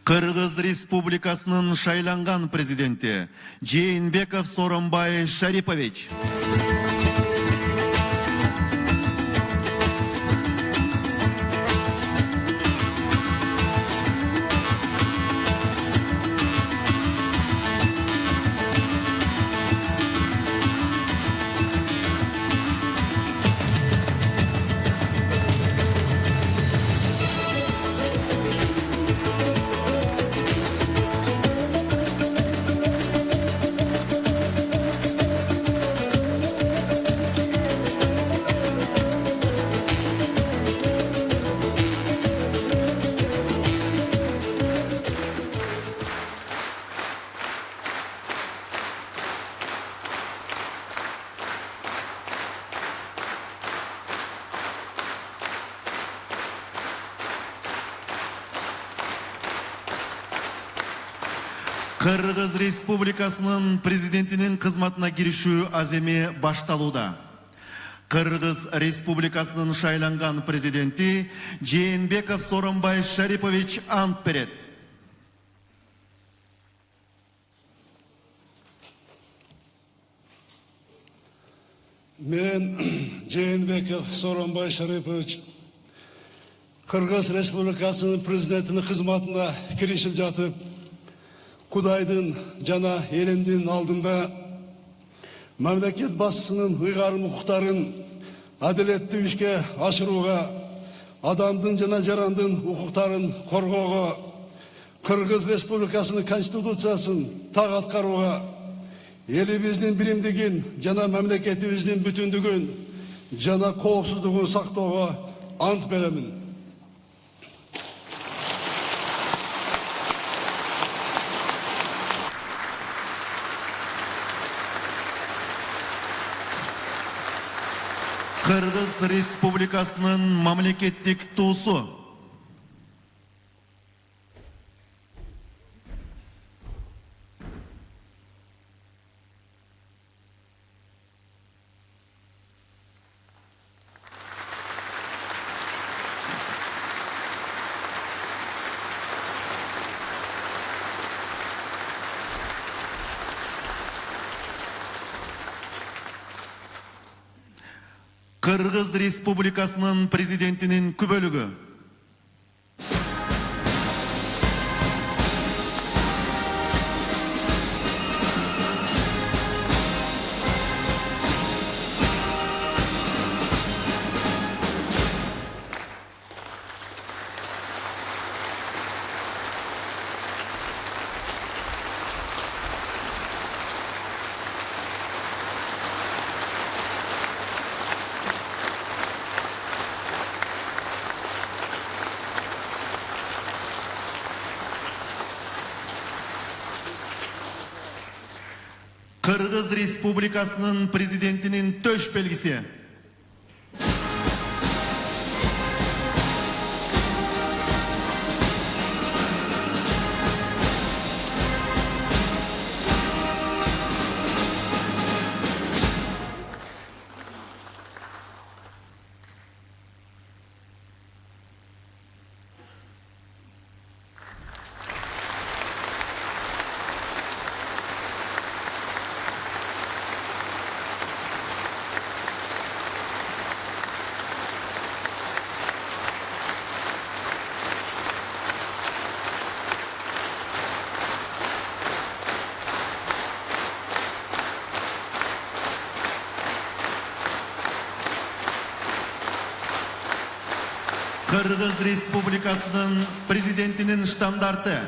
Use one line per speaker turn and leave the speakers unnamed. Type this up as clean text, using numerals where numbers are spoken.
Кыргыз Республикасынын шайланган президенти Жээнбеков Сооронбай Шарипович. Кыргыз Республикасынын президентинин кызматына киришүү аземи башталууда. Кыргыз Республикасынын шайланган президенти Жээнбеков Сооронбай Шарипович ант берет.
Мен Жээнбеков Сооронбай Шарипович Кыргыз Республикасынын президентинин кызматына киришип жатып, Кудайдын жана элимдин алдында мамлекет башчысынын ыйгарым укуктарын адилеттүү ишке ашырууга, адамдын жана жарандын укуктарын коргоого, Кыргыз Республикасынын конституциясын так аткарууга, элибиздин биримдигин жана мамлекетибиздин бүтүндүгүн жана коопсуздугун сактоого ант беремин.
Кыргыз Республикасынын мамлекеттик туусу. Кыргыз Республикасынын президентинин күбөлүгү. Кыргыз Республикасынын президентинин төш белгиси. Кыргыз Республикасынын президентинин штандарты.